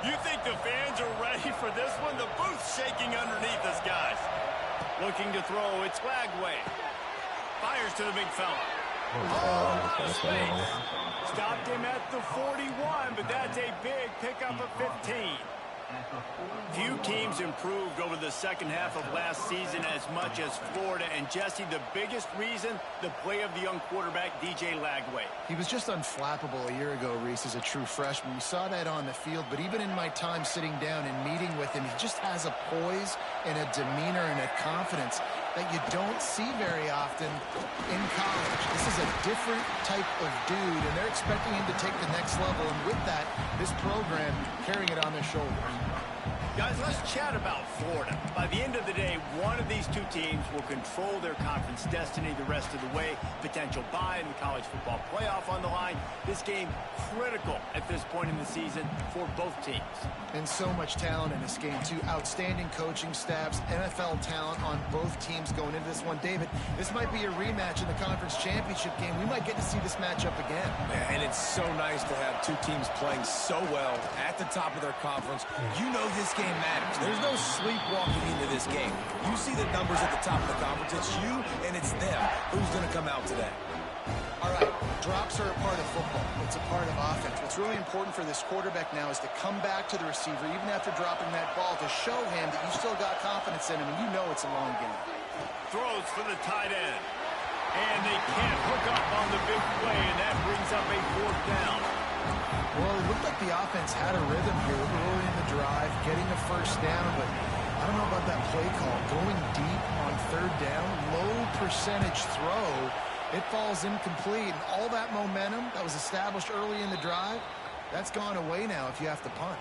You think the fans are ready for this one? The booth's shaking underneath us, guys. Looking to throw, it's Lagway. Fires to the big fella. Oh, space. Stopped him at the 41, but that's a big pickup of 15. Few teams improved over the second half of last season as much as Florida. And, Jesse, the biggest reason, the play of the young quarterback, DJ Lagway. He was just unflappable a year ago, Reese, as a true freshman. We saw that on the field, but even in my time sitting down and meeting with him, he just has a poise and a demeanor and a confidence that you don't see very often in college. This is a different type of dude, and they're expecting him to take the next level, and with that, this program carrying it on their shoulders. Guys, let's chat about Florida. By the end of the day, one of these two teams will control their conference destiny the rest of the way. Potential bye in the college football playoff on the line. This game critical at this point in the season for both teams. And so much talent in this game, too. Outstanding coaching staffs, NFL talent on both teams going into this one. David, this might be a rematch in the conference championship game. We might get to see this matchup again. Yeah, and it's so nice to have two teams playing so well at the top of their conference. You know this game matters. There's no sleepwalking into this game. You see the numbers at the top of the conference. It's you and it's them. Who's going to come out today? All right, drops are a part of football. It's a part of offense. What's really important for this quarterback now is to come back to the receiver, even after dropping that ball, to show him that you still got confidence in him, and you know it's a long game. Throws for the tight end. And they can't hook up on the big play, and that brings up a fourth down. Well, it looked like the offense had a rhythm here early in the drive, getting a first down, but I don't know about that play call. Going deep on third down, low percentage throw, it falls incomplete. And all that momentum that was established early in the drive, that's gone away now if you have to punt.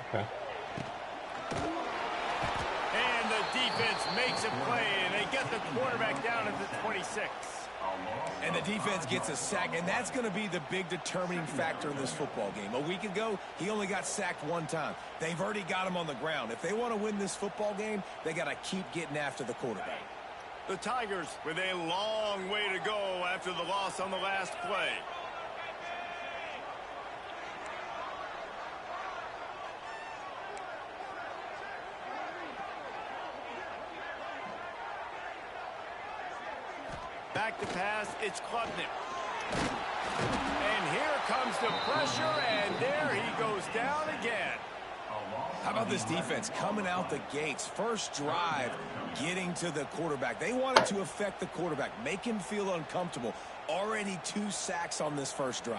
Okay. And the defense makes a play, and they get the quarterback down at the 26. And the defense gets a sack, and that's going to be the big determining factor in this football game. A week ago, he only got sacked one time. They've already got him on the ground. If they want to win this football game, they got to keep getting after the quarterback. The Tigers with a long way to go after the loss on the last play. Back to pass, it's Klubnik. And here comes the pressure, and there he goes down again. How about this defense coming out the gates? First drive, getting to the quarterback. They wanted to affect the quarterback, make him feel uncomfortable. Already 2 sacks on this first drive.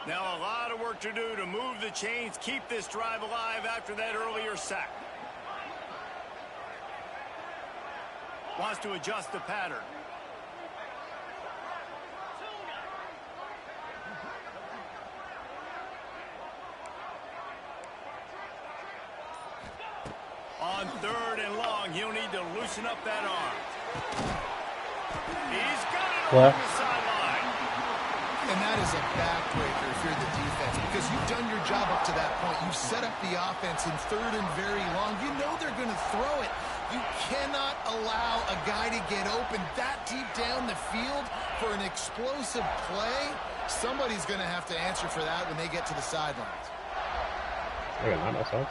Now a lot of work to do to move the chains, keep this drive alive after that earlier sack. Wants to adjust the pattern. On third and long, he'll need to loosen up that arm. He's got it along the sideline. And that is a backbreaker if you're the defense, because you've done your job up to that point. You've set up the offense in third and very long. You know they're going to throw it. You cannot allow a guy to get open that deep down the field for an explosive play. Somebody's going to have to answer for that when they get to the sidelines. Okay, that makes sense.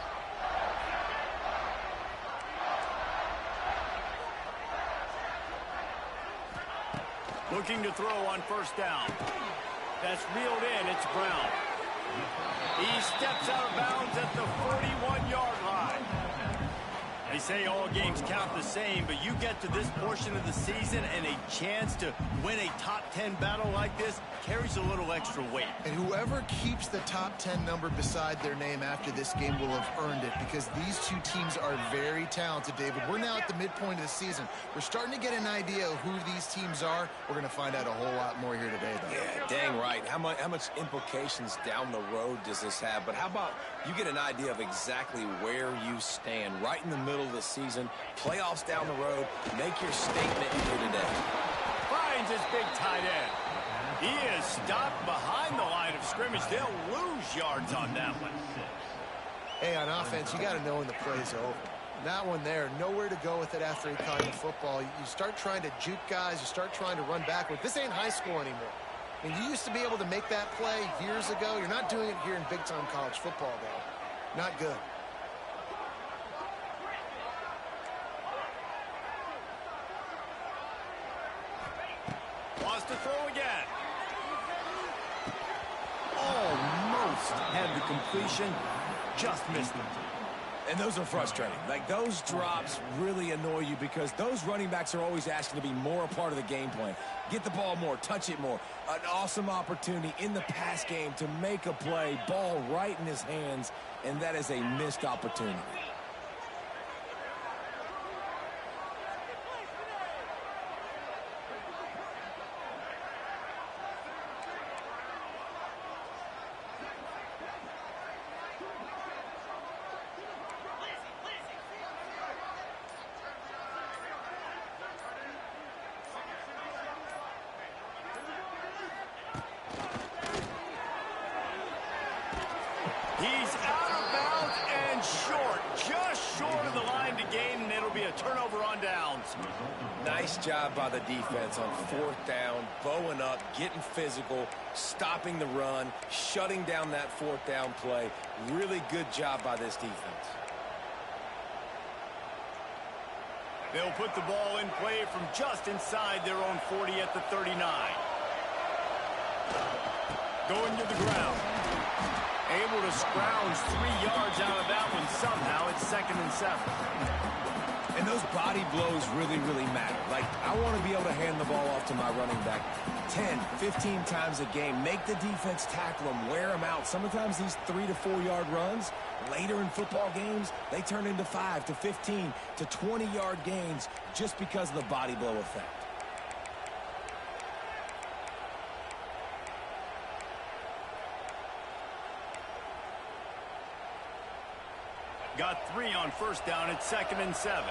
Looking to throw on first down. That's reeled in. It's Brown. He steps out of bounds at the 41-yard line. They say all games count the same, but you get to this portion of the season and a chance to win a top 10 battle like this carries a little extra weight. And whoever keeps the top 10 number beside their name after this game will have earned it, because these two teams are very talented, David. We're now at the midpoint of the season. We're starting to get an idea of who these teams are. We're going to find out a whole lot more here today, though. Yeah, dang right. How much implications down the road does this have? But how about you get an idea of exactly where you stand right in the middle of the season, playoffs down the road, make your statement here today. Finds his big tight end. He is stopped behind the line of scrimmage. They'll lose yards on that one. Hey, on offense, you got to know when the play's over. That one there, nowhere to go with it after he caught the football. You start trying to juke guys. You start trying to run backward. This ain't high school anymore. I mean, you used to be able to make that play years ago. You're not doing it here in big-time college football, though. Not good. Wants to throw again. Almost had the completion. Just missed it. And those are frustrating. Like, those drops really annoy you because those running backs are always asking to be more a part of the game plan. Get the ball more, touch it more. An awesome opportunity in the pass game to make a play, ball right in his hands, and that is a missed opportunity. He's out of bounds and short, just short of the line to gain, and it'll be a turnover on downs. Nice job by the defense on fourth down, bowing up, getting physical, stopping the run, shutting down that fourth down play. Really good job by this defense. They'll put the ball in play from just inside their own 40 at the 39. Going to the ground. Able to scrounge 3 yards out of that one somehow. It's 2nd and 7. And those body blows really, really matter. Like, I want to be able to hand the ball off to my running back 10, 15 times a game. Make the defense tackle them, wear them out. Sometimes these 3 to 4 yard runs, later in football games, they turn into 5 to 15 to 20 yard gains just because of the body blow effect. Got 3 on first down at 2nd and 7.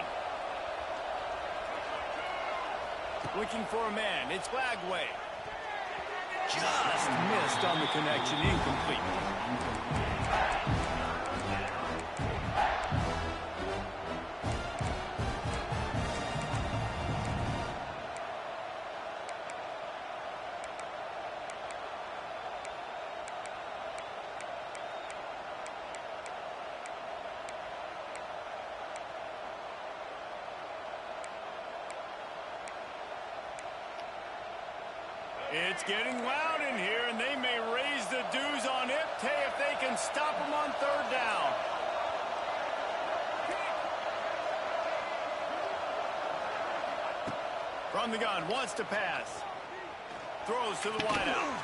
Looking for a man. It's Flagway. Just missed on the connection. Incomplete. It's getting loud in here, and they may raise the dues on Iptay if they can stop them on 3rd down. From the gun, wants to pass. Throws to the wideout.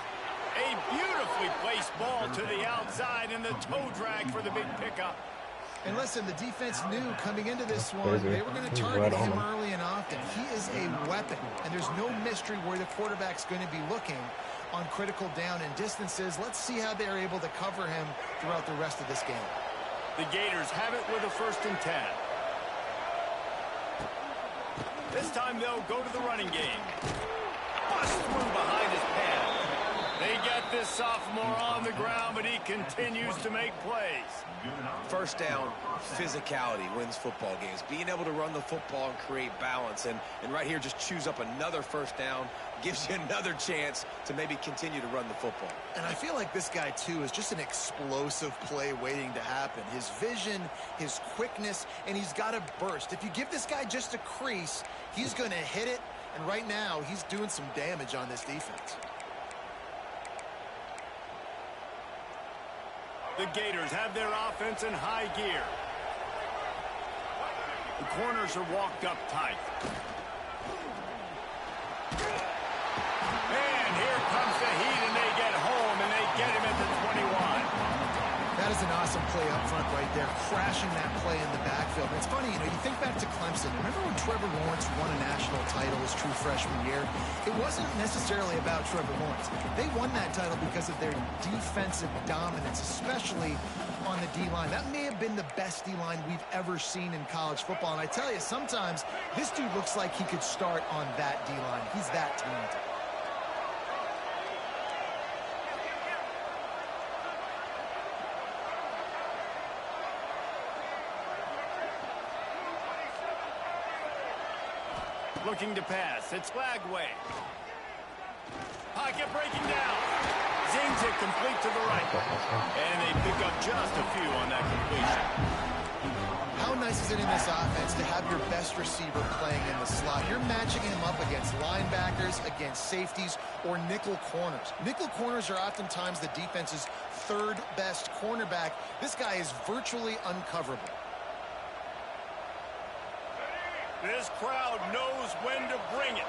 A beautifully placed ball to the outside, and the toe drag for the big pickup. And listen, the defense knew coming into this one, they were going to target him early and often. He is a weapon, and there's no mystery where the quarterback's going to be looking on critical down and distances. Let's see how they're able to cover him throughout the rest of this game. The Gators have it with a 1st and 10. This time they'll go to the running game. Bust through behind his pad. They get this sophomore on the ground, but he continues to make plays. First down, physicality wins football games. Being able to run the football and create balance. And right here, just choose up another first down. Gives you another chance to maybe continue to run the football. And I feel like this guy, too, is just an explosive play waiting to happen. His vision, his quickness, and he's got a burst. If you give this guy just a crease, he's going to hit it. And right now, he's doing some damage on this defense. The Gators have their offense in high gear. The corners are walked up tight. And here comes the heat, and they get home, and they get him at the 21. That is an awesome play up front right there, crashing that play in the backfield. And it's funny, you know, you think back to Clemson. Remember when Trevor Lawrence won a national title his true freshman year? It wasn't necessarily about Trevor Lawrence. They won that title because of their defensive dominance, especially on the D-line. That may have been the best D-line we've ever seen in college football. And I tell you, sometimes this dude looks like he could start on that D-line. He's that talented. Looking to pass. It's Flagway. Pocket breaking down. Zings it complete to the right. And they pick up just a few on that completion. How nice is it in this offense to have your best receiver playing in the slot? You're matching him up against linebackers, against safeties, or nickel corners. Nickel corners are oftentimes the defense's third best cornerback. This guy is virtually uncoverable. This crowd knows when to bring it.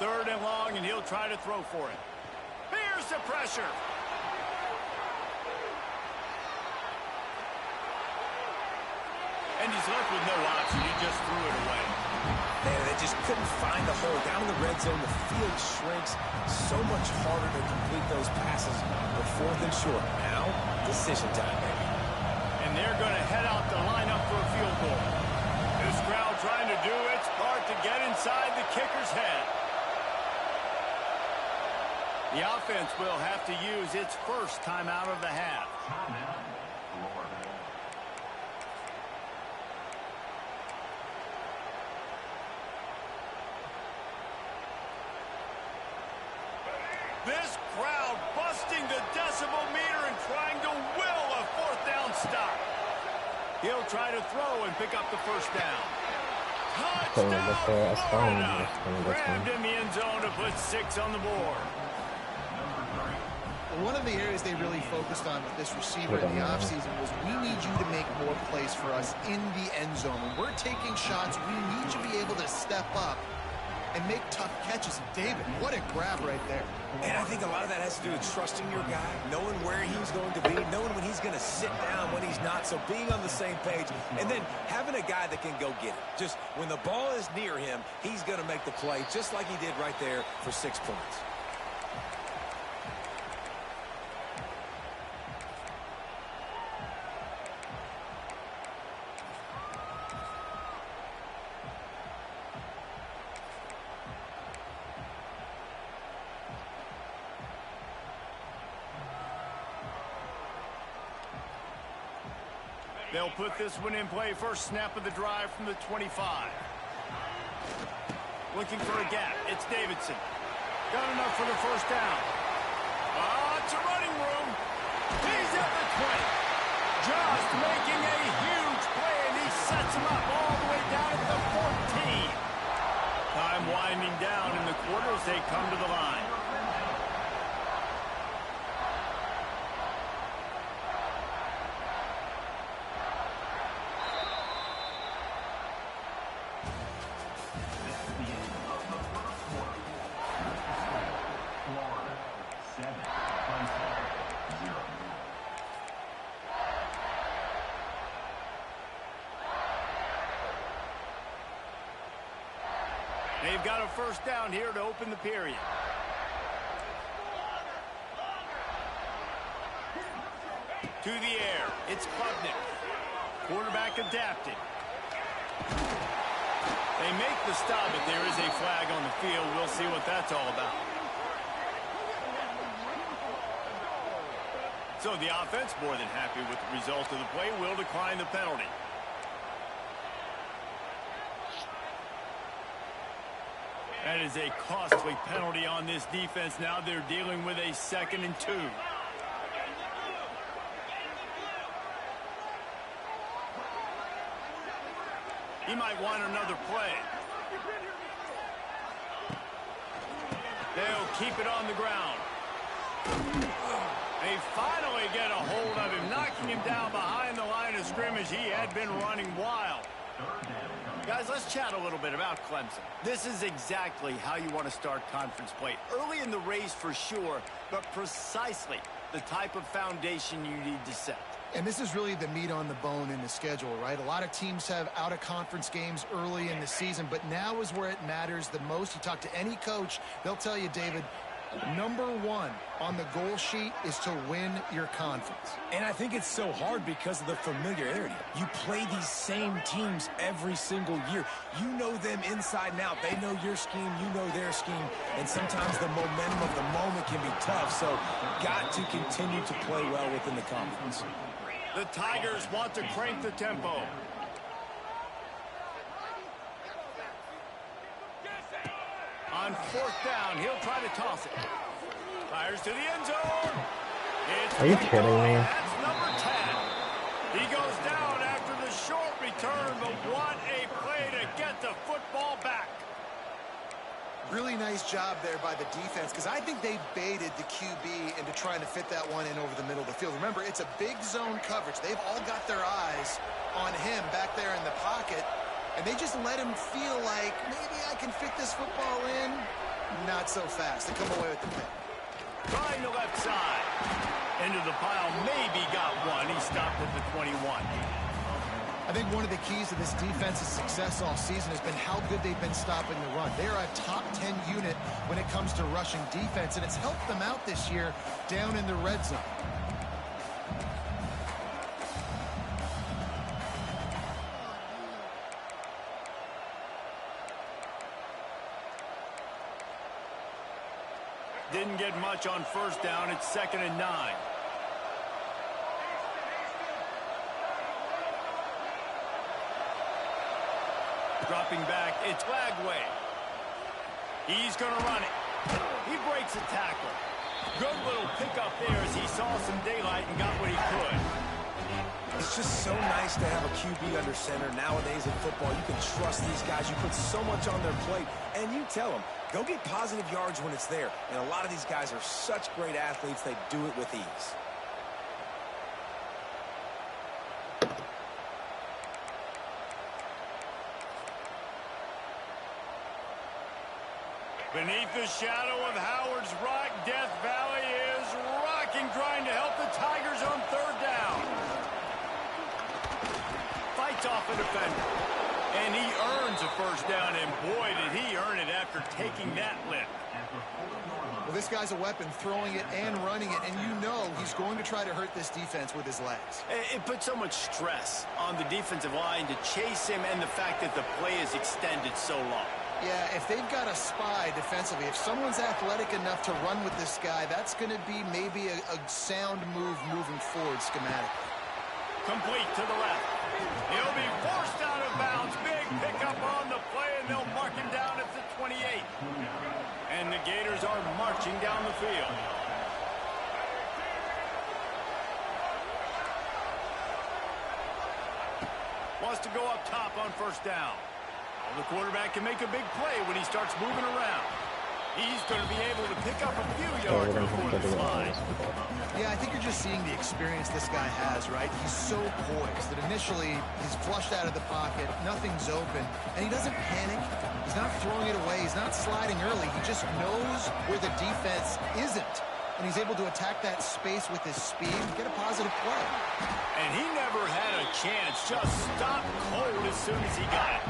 Third and long, and he'll try to throw for it. Here's the pressure. And he's left with no option. He just threw it away. Man, they just couldn't find the hole. Down in the red zone, the field shrinks. So much harder to complete those passes. But fourth and short. Now, decision time, baby. And they're going to head out to line up for a field goal. This crowd trying to do its part to get inside the kicker's head. The offense will have to use its first timeout of the half. This crowd busting the decibel meter and trying to will a fourth down stop. He'll try to throw and pick up the first down. Touchdown, Florida! Grabbed in the end zone to put 6 on the board. One of the areas they really focused on with this receiver in the offseason was we need you to make more plays for us in the end zone. When we're taking shots, we need you to be able to step up and make tough catches. David, what a grab right there. And I think a lot of that has to do with trusting your guy, knowing where he's going to be, knowing when he's going to sit down, when he's not, so being on the same page, and then having a guy that can go get it. Just when the ball is near him, he's going to make the play, just like he did right there for 6 points. They'll put this one in play. First snap of the drive from the 25. Looking for a gap. It's Davidson. Got enough for the first down. It's a running room. He's at the 20. Just making a huge play, and he sets him up all the way down at the 14. Time winding down in the quarter as they come to the line. They've got a first down here to open the period. To the air, it's Klubnik. Quarterback adapting. They make the stop, but there is a flag on the field. We'll see what that's all about. So the offense, more than happy with the result of the play, will decline the penalty. That is a costly penalty on this defense. Now they're dealing with a 2nd and 2. He might want another play. They'll keep it on the ground. They finally get a hold of him, knocking him down behind the line of scrimmage. He had been running wild. Guys, let's chat a little bit about Clemson. This is exactly how you want to start conference play. Early in the race for sure, but precisely the type of foundation you need to set. And this is really the meat on the bone in the schedule, right? A lot of teams have out-of-conference games early in the season, but now is where it matters the most. You talk to any coach, they'll tell you, David, number one on the goal sheet is to win your conference. And I think it's so hard because of the familiarity. You play these same teams every single year. You know them inside and out. They know your scheme, you know their scheme, and sometimes the momentum of the moment can be tough, so got to continue to play well within the conference. The Tigers want to crank the tempo. On fourth down, he'll try to toss it. Fires to the end zone. Are you kidding me? That's number 10. He goes down after the short return, but what a play to get the football back. Really nice job there by the defense, because I think they baited the QB into trying to fit that one in over the middle of the field. Remember, it's a big zone coverage. They've all got their eyes on him back there in the pocket. And they just let him feel like, maybe I can fit this football in. Not so fast. They come away with the pick. Trying the left side. Into the pile. Maybe got one. He stopped at the 21. I think one of the keys to this defense's success all season has been how good they've been stopping the run. They're a top 10 unit when it comes to rushing defense, and it's helped them out this year down in the red zone. Didn't get much on first down. It's 2nd and 9. Dropping back, it's Lagway. He's going to run it. He breaks a tackle. Good little pickup there as he saw some daylight and got what he could. It's just so nice to have a QB under center. Nowadays in football, you can trust these guys. You put so much on their plate, and you tell them, go get positive yards when it's there. And a lot of these guys are such great athletes, they do it with ease. Beneath the shadow of Howard's Rock, Death Valley is rocking, trying to help the Tigers on third down. Fights off a defender. And he earns a first down, and boy, did he earn it after taking that lift. Well, this guy's a weapon, throwing it and running it, and you know he's going to try to hurt this defense with his legs. It puts so much stress on the defensive line to chase him, and the fact that the play is extended so long. Yeah, if they've got a spy defensively, if someone's athletic enough to run with this guy, that's going to be maybe a sound move moving forward schematically. Complete to the left. He'll be forced out of bounds. Big pickup on the play, and they'll mark him down at the 28. And the Gators are marching down the field. Wants to go up top on first down. The quarterback can make a big play when he starts moving around. He's going to be able to pick up a few yards before the slide. Yeah, I think you're just seeing the experience this guy has, right? He's so poised that initially he's flushed out of the pocket, nothing's open, and he doesn't panic. He's not throwing it away. He's not sliding early. He just knows where the defense isn't, and he's able to attack that space with his speed and get a positive play. And he never had a chance. Just stopped cold as soon as he got it.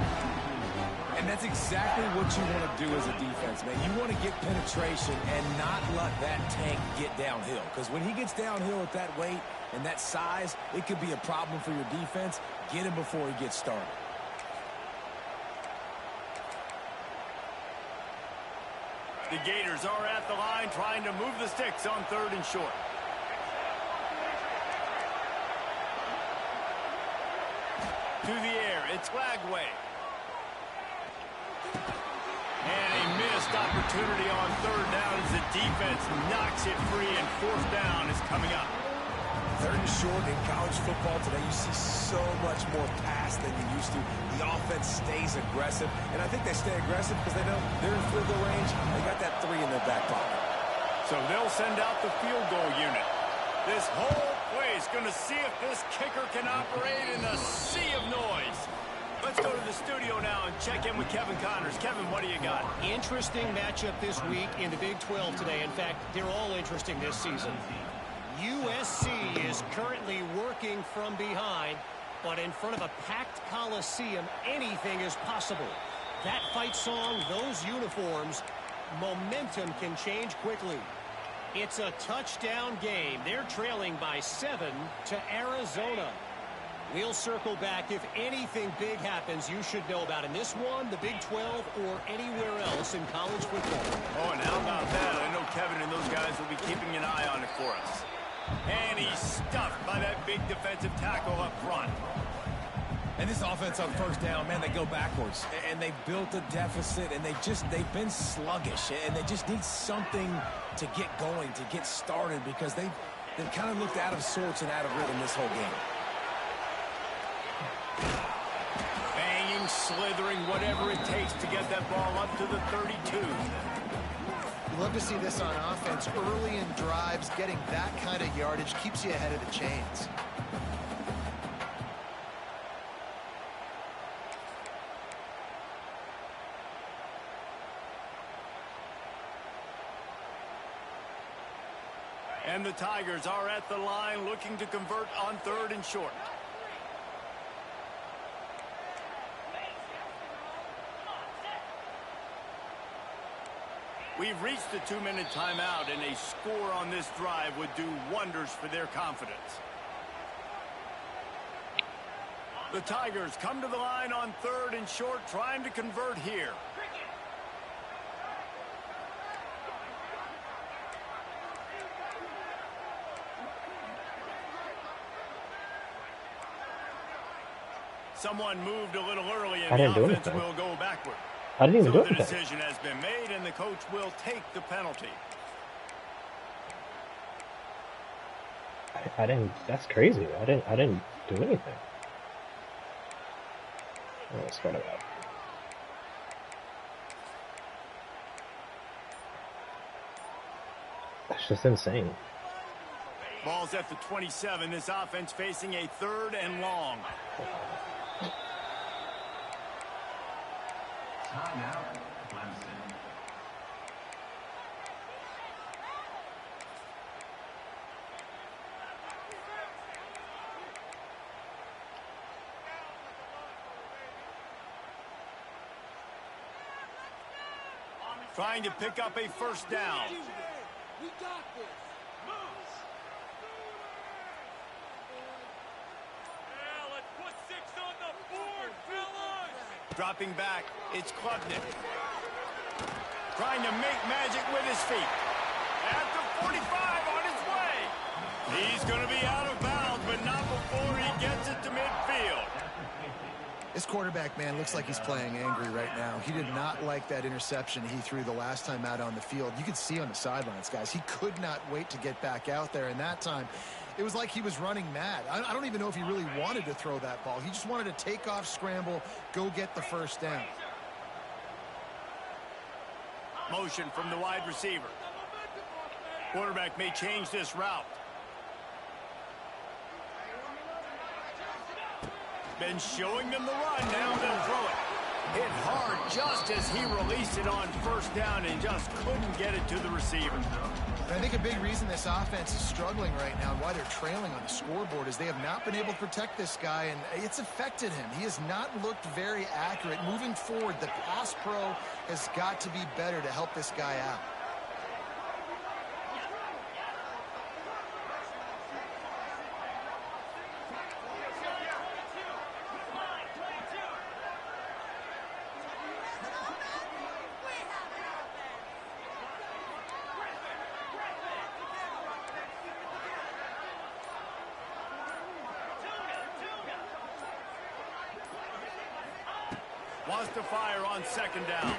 And that's exactly what you want to do as a defense, man. You want to get penetration and not let that tank get downhill. Because when he gets downhill at that weight and that size, it could be a problem for your defense. Get him before he gets started. The Gators are at the line trying to move the sticks on 3rd and short. To the air, it's Lagway. And a missed opportunity on 3rd down as the defense knocks it free, and 4th down is coming up. 3rd and short in college football today, you see so much more pass than you used to. The offense stays aggressive, and I think they stay aggressive because they know they're in field goal range. They got that 3 in their back pocket. So they'll send out the field goal unit. This whole place going to see if this kicker can operate in a sea of noise. Let's go to the studio now and check in with Kevin Connors. Kevin, what do you got? Interesting matchup this week in the Big 12 today. In fact, they're all interesting this season. USC is currently working from behind, but in front of a packed Coliseum, anything is possible. That fight song, those uniforms, momentum can change quickly. It's a touchdown game. They're trailing by 7 to Arizona. We'll circle back. If anything big happens, you should know about in this one, the Big 12, or anywhere else in college football. Oh, and how about that? I know Kevin and those guys will be keeping an eye on it for us. And he's stuffed by that big defensive tackle up front. And this offense on first down, man, they go backwards. And they built a deficit, and they've been sluggish. And they just need something to get going, to get started, because they've kind of looked out of sorts and out of rhythm this whole game. Banging, slithering, whatever it takes to get that ball up to the 32. You love to see this on offense. Early in drives, getting that kind of yardage keeps you ahead of the chains. And the Tigers are at the line looking to convert on 3rd and short. We've reached the 2-minute timeout, and a score on this drive would do wonders for their confidence. The Tigers come to the line on 3rd and short, trying to convert here. Someone moved a little early, and the offense will go backward. I didn't even do The it. decision has been made, and the coach will take the penalty. I didn't. That's crazy. I didn't do anything. Oh, let's go to that. That's just insane. Ball's at the 27. This offense facing a 3rd and long. Timeout, Clemson. Trying to pick up a first down. We got this. Dropping back, it's Klubnik. Trying to make magic with his feet. At the 45 on his way. He's going to be out of bounds, but not before he gets it to midfield. This quarterback, man, looks like he's playing angry right now. He did not like that interception he threw the last time out on the field. You could see on the sidelines, guys, he could not wait to get back out there. And that time, it was like he was running mad. I don't even know if he really wanted to throw that ball. He just wanted to take off, scramble, go get the first down. Motion from the wide receiver. Quarterback may change this route. Been showing them the run. Now they'll throw it. Hit hard just as he released it on first down and just couldn't get it to the receiver. I think a big reason this offense is struggling right now and why they're trailing on the scoreboard is they have not been able to protect this guy, and it's affected him. He has not looked very accurate. Moving forward, the pass pro has got to be better to help this guy out. Wants to fire on second down.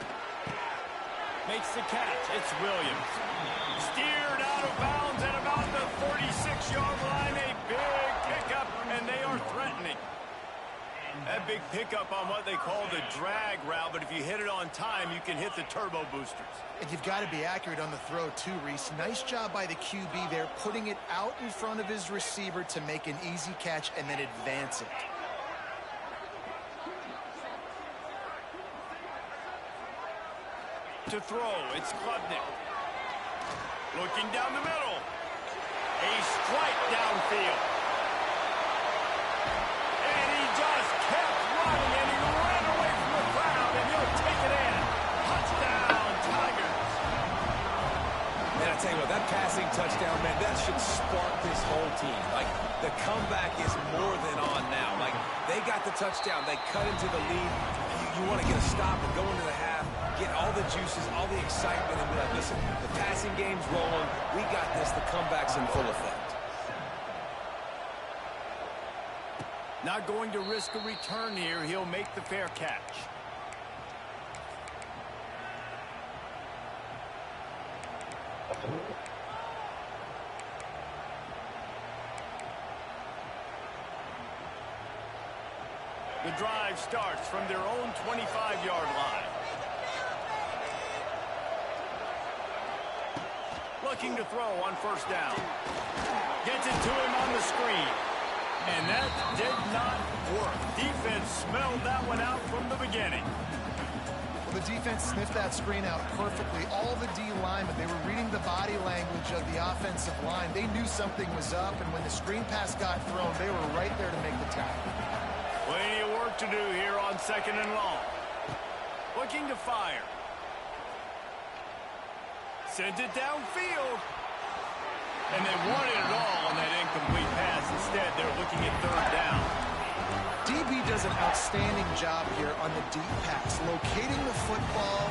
Makes the catch. It's Williams. Steered out of bounds at about the 36-yard line. A big pickup, and they are threatening. That big pickup on what they call the drag route, but if you hit it on time, you can hit the turbo boosters. And you've got to be accurate on the throw too, Reese. Nice job by the QB there, putting it out in front of his receiver to make an easy catch and then advance it. To throw, it's Klubnik. Looking down the middle. A strike downfield. And he just kept running, and he ran away from the crowd, and he'll take it in. Touchdown, Tigers. Man, I tell you what, that passing touchdown, man, that should spark this whole team. Like, the comeback is more than on now. Like, they got the touchdown. They cut into the lead. You want to get a stop and go into the half, get all the juices, all the excitement, and be like, listen, the passing game's rolling. We got this. The comeback's in full effect. Not going to risk a return here. He'll make the fair catch. The drive starts from their own 25-yard line. Looking to throw on first down. Gets it to him on the screen. And that did not work. Defense smelled that one out from the beginning. Well, the defense sniffed that screen out perfectly. All the D linemen, they were reading the body language of the offensive line. They knew something was up, and when the screen pass got thrown, they were right there to make the tackle. Plenty of work to do here on 2nd and long. Looking to fire. Sent it downfield. And they wanted it all on that incomplete pass. Instead, they're looking at 3rd down. DB does an outstanding job here on the deep pass. Locating the football,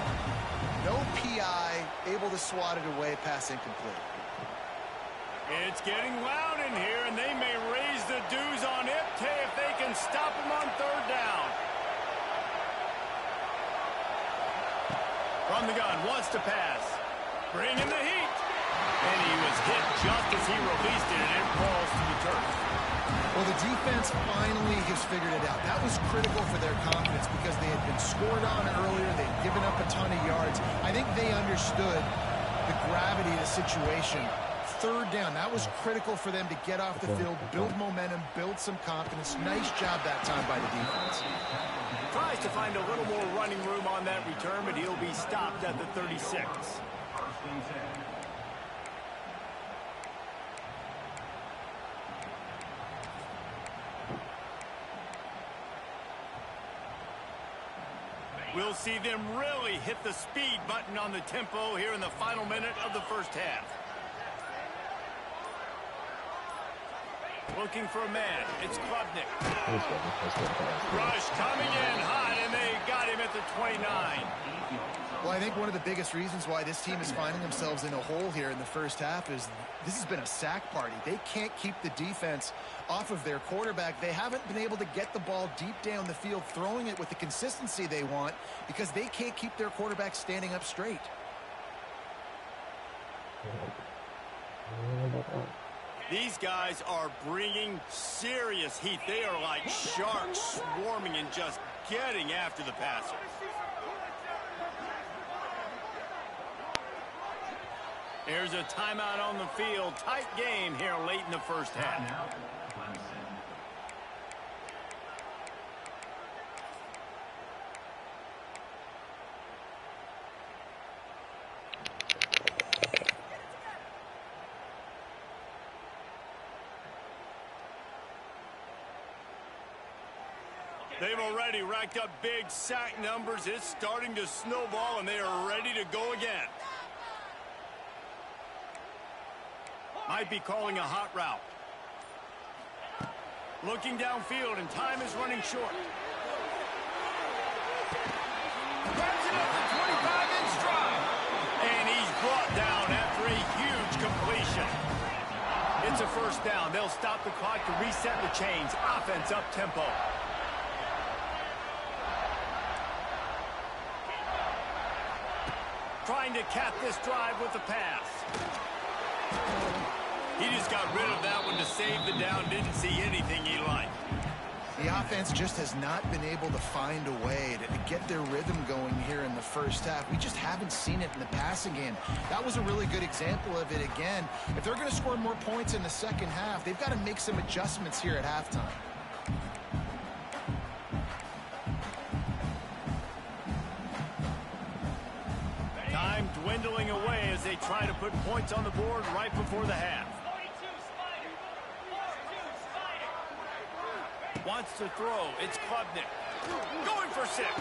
no PI, able to swat it away, pass incomplete. It's getting loud in here, and they may raise the dues on Ipte if they can stop him on 3rd down. From the gun, wants to pass. Bringing the heat. And he was hit just as he released it, and it falls to the turf. Well, the defense finally has figured it out. That was critical for their confidence because they had been scored on earlier. They'd given up a ton of yards. I think they understood the gravity of the situation. 3rd down, that was critical for them to get off the field, build momentum, build some confidence. Nice job that time by the defense. Tries to find a little more running room on that return, but he'll be stopped at the 36. We'll see them really hit the speed button on the tempo here in the final minute of the first half. Looking for a man. It's Klubnik. Rush coming in hot, and they got him at the 29. Well, I think one of the biggest reasons why this team is finding themselves in a hole here in the first half is this has been a sack party. They can't keep the defense off of their quarterback. They haven't been able to get the ball deep down the field, throwing it with the consistency they want because they can't keep their quarterback standing up straight. These guys are bringing serious heat. They are like sharks swarming and just getting after the passer. There's a timeout on the field. Tight game here late in the first half. They've already racked up big sack numbers. It's starting to snowball, and they are ready to go again. Might be calling a hot route. Looking downfield, and time is running short. Grabs it at the 25-inch drive. And he's brought down after a huge completion. It's a first down. They'll stop the clock to reset the chains. Offense up tempo. Trying to cap this drive with the pass. He just got rid of that one to save the down. Didn't see anything he liked. The offense just has not been able to find a way to get their rhythm going here in the first half. We just haven't seen it in the passing game. That was a really good example of it again. If they're going to score more points in the second half, they've got to make some adjustments here at halftime. Time dwindling away as they try to put points on the board right before the half. Wants to throw. It's Klubnik. Going for 6. He got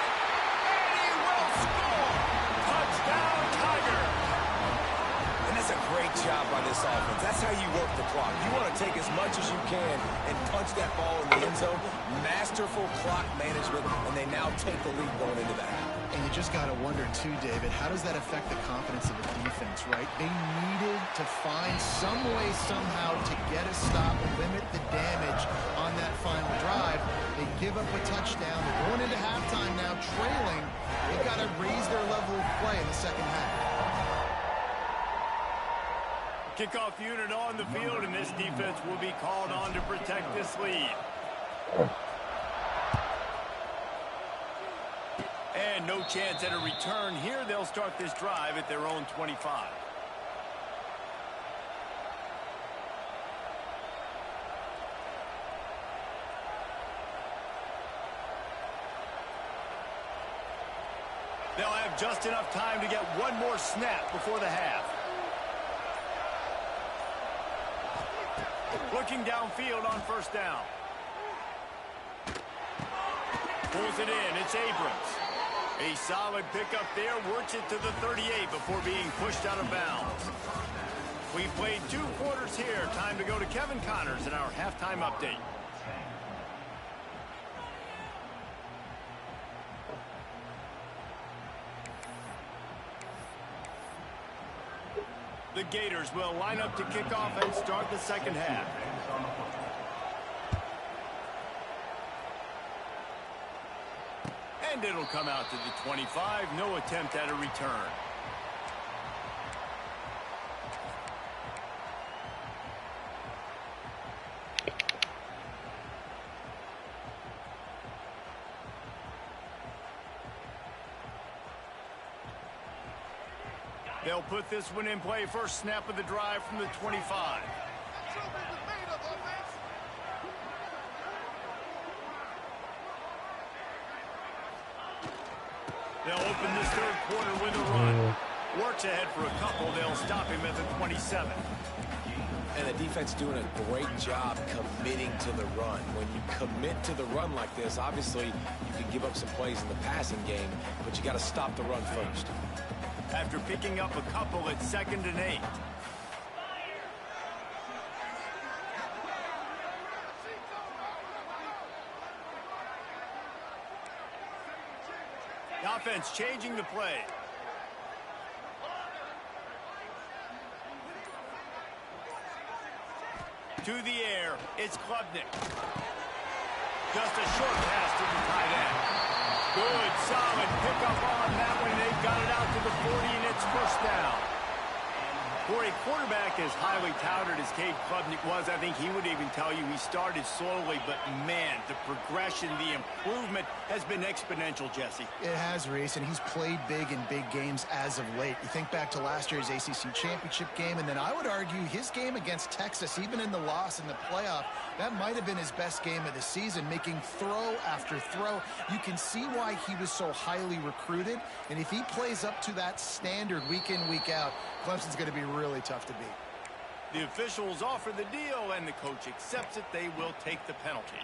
it. And he will score. Touchdown, Tiger. And that's a great job by this offense. That's how you work the clock. You want to take as much as you can and punch that ball in the end zone. Masterful clock management, and they now take the lead going into the half. And you just got to wonder, too, David, how does that affect the confidence of the defense, right? They needed to find some way, somehow, to get a stop and limit the damage on that final drive. They give up a touchdown. They're going into halftime now, trailing. They've got to raise their level of play in the second half. Kickoff unit on the field, and this defense will be called on to protect this lead. And no chance at a return here. They'll start this drive at their own 25. They'll have just enough time to get one more snap before the half. Looking downfield on first down. Pulls it in. It's Abrams. A solid pickup there. Works it to the 38 before being pushed out of bounds. We've played 2 quarters here. Time to go to Kevin Connors in our halftime update. The Gators will line up to kick off and start the second half. And it'll come out to the 25. No attempt at a return. They'll put this one in play. First snap of the drive from the 25. They'll open this third quarter with a run. Works ahead for a couple. They'll stop him at the 27. And the defense doing a great job committing to the run. When you commit to the run like this, obviously you can give up some plays in the passing game, but you got to stop the run first. After picking up a couple, it's 2nd and 8. The offense changing the play. To the air, it's Klubnik. Just a short pass to the tight end. Good, solid pickup on that one. They've got it out to the 40, and it's first down. For a quarterback as highly touted as Cade Klubnik was, I think he would even tell you he started slowly, but man, the progression, the improvement has been exponential, Jesse. It has, Reese, and he's played big in big games as of late. You think back to last year's ACC championship game, and then I would argue his game against Texas, even in the loss in the playoff, that might have been his best game of the season, making throw after throw. You can see why he was so highly recruited, and if he plays up to that standard week in, week out, Clemson's going to be really tough to beat. The officials offer the deal, and the coach accepts it. They will take the penalty.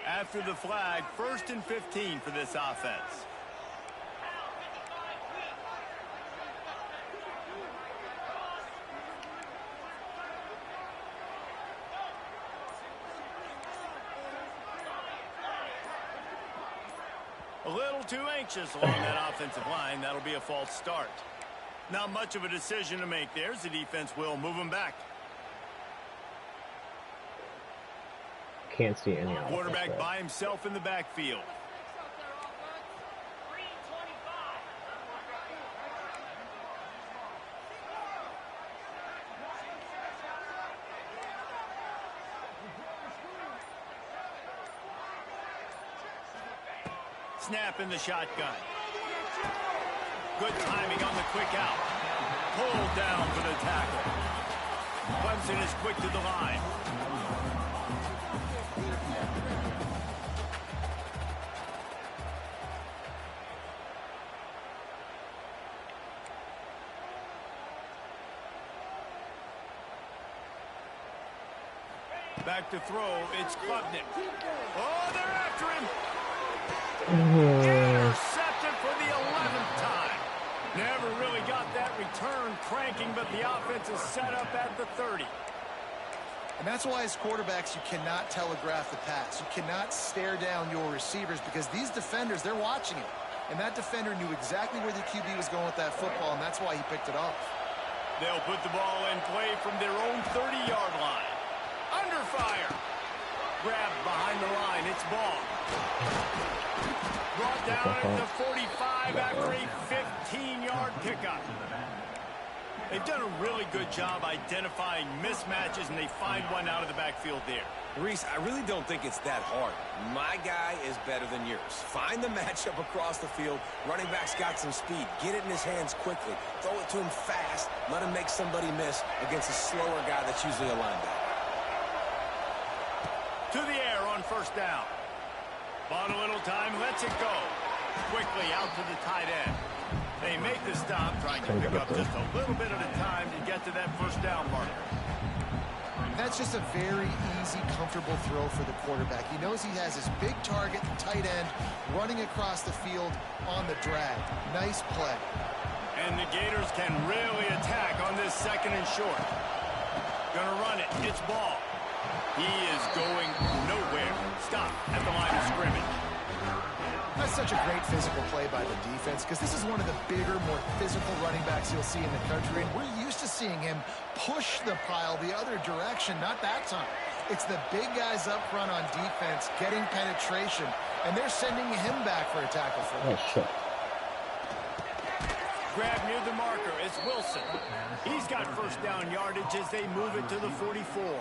After the flag, 1st and 15 for this offense. A little too anxious along that offensive line. That'll be a false start. Not much of a decision to make there. The defense will move them back. Can't see any offense. Quarterback by himself in the backfield. Snap in the shotgun. Good timing on the quick out. Pulled down for the tackle. Clemson is quick to the line. Back to throw, it's Klubnik. Oh, they're after him. Intercepted for the 11th time. Never really got that return cranking, but the offense is set up at the 30. And that's why as quarterbacks, you cannot telegraph the pass. You cannot stare down your receivers because these defenders, they're watching it. And that defender knew exactly where the QB was going with that football, and that's why he picked it off. They'll put the ball in play from their own 30-yard line. Under fire. Grabbed behind the line. It's ball. Brought down at the 45 after a 15-yard pickup. They've done a really good job identifying mismatches, and they find one out of the backfield there. Reese, I really don't think it's that hard. My guy is better than yours. Find the matchup across the field. Running back's got some speed. Get it in his hands quickly. Throw it to him fast. Let him make somebody miss against a slower guy that's usually a linebacker. To the air on first down. Bought a little time, lets it go. Quickly out to the tight end. They make the stop, trying to pick up just a little bit at a time to get to that first down marker. That's just a very easy, comfortable throw for the quarterback. He knows he has his big target, the tight end, running across the field on the drag. Nice play. And the Gators can really attack on this second and short. Gonna run it. It's ball. He is going nowhere. Stop at the line of scrimmage. That's such a great physical play by the defense because this is one of the bigger, more physical running backs you'll see in the country, and we're used to seeing him push the pile the other direction, not that time. It's the big guys up front on defense getting penetration, and they're sending him back for a tackle for him. Oh, shit. Grab near the marker. It's Wilson. He's got first down yardage as they move it to the 44.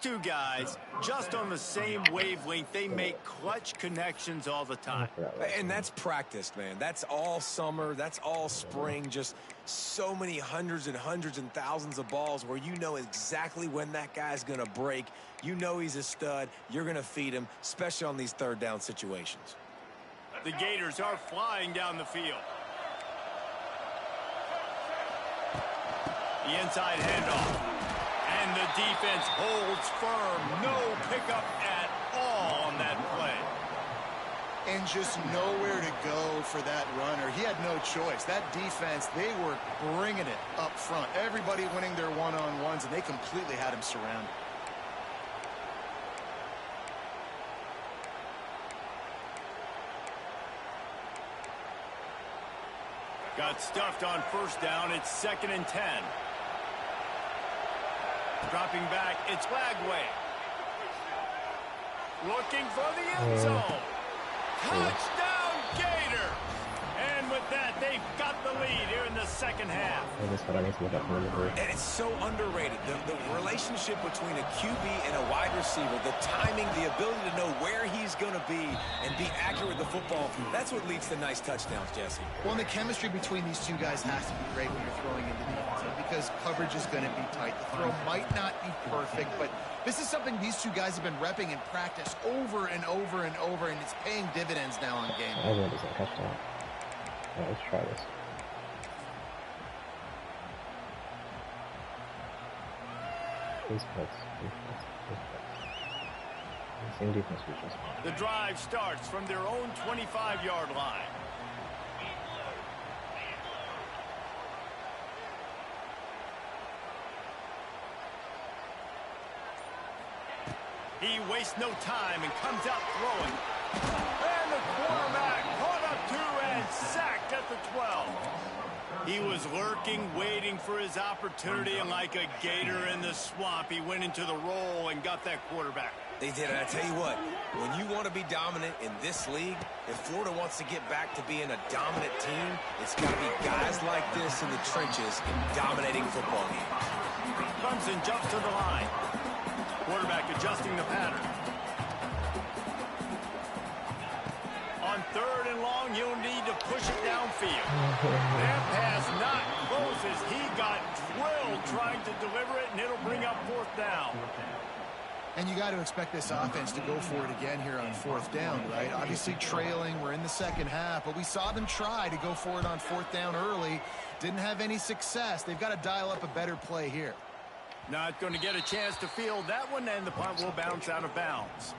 two guys just on the same wavelength. They make clutch connections all the time. And that's practiced, man. That's all summer. That's all spring. Just so many hundreds and thousands of balls where you know exactly when that guy's going to break. You know he's a stud. You're going to feed him, especially on these third down situations. The Gators are flying down the field. The inside handoff. And the defense holds firm. No pickup at all on that play. And just nowhere to go for that runner. He had no choice. That defense, they were bringing it up front. Everybody winning their one-on-ones, and they completely had him surrounded. Got stuffed on first down. It's 2nd and 10. Dropping back, it's Lagway. Looking for the end zone. Touchdown, Gator! And with that, they've got the lead here in the second half. And it's so underrated. The relationship between a QB and a wide receiver, the timing, the ability to know where he's going to be and be accurate with the football, that's what leads to nice touchdowns, Jesse. Well, and the chemistry between these two guys has to be great when you're throwing into the end zone because coverage is going to be tight. The throw might not be perfect, but this is something these two guys have been repping in practice over and over and over, and it's paying dividends now on game. Let's try this. Please puts. Same defense features. The drive starts from their own 25-yard line. He wastes no time and comes out throwing. And the quarterback caught up to and sacked at the 12. He was lurking, waiting for his opportunity, and like a gator in the swamp, he went into the roll and got that quarterback. They did, and I tell you what, when you want to be dominant in this league, if Florida wants to get back to being a dominant team, it's got to be guys like this in the trenches in dominating football games. Clemson jumps to the line. Quarterback adjusting the pattern. On 3rd and long, you'll need to push it downfield. That pass not close as he got drilled trying to deliver it, and it'll bring up 4th down. And you got to expect this offense to go for it again here on 4th down, right? Obviously trailing, we're in the second half, but we saw them try to go for it on 4th down early. Didn't have any success. They've got to dial up a better play here. Not going to get a chance to field that one, and the punt will bounce out of bounds.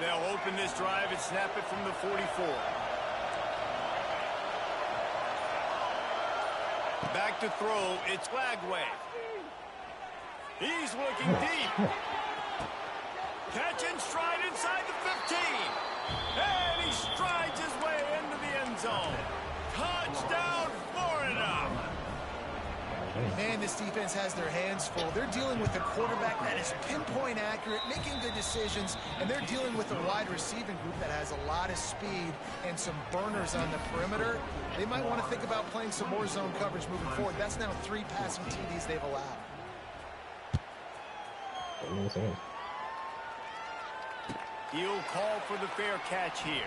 They'll open this drive and snap it from the 44. Back to throw, it's Lagway. He's looking deep. Catch and stride inside the 15. And he strides his way into the end zone. Touchdown, Florida. Man, this defense has their hands full. They're dealing with a quarterback that is pinpoint accurate, making good decisions, and they're dealing with a wide receiving group that has a lot of speed and some burners on the perimeter. They might want to think about playing some more zone coverage moving forward. That's now 3 passing TDs they've allowed. He'll call for the fair catch here.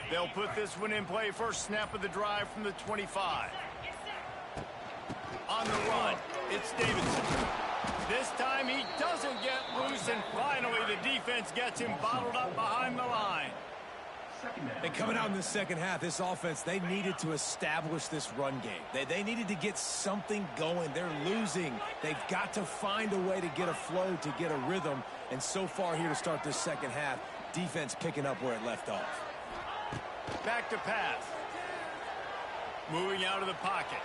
They'll put this one in play. First snap of the drive from the 25. On the run, it's Davidson. This time he doesn't get loose, and finally the defense gets him bottled up behind the line. And coming out in the second half, this offense, they needed to establish this run game. They needed to get something going. They're losing. They've got to find a way to get a flow, to get a rhythm. And so far here to start this second half, defense picking up where it left off. Back to pass. Moving out of the pocket.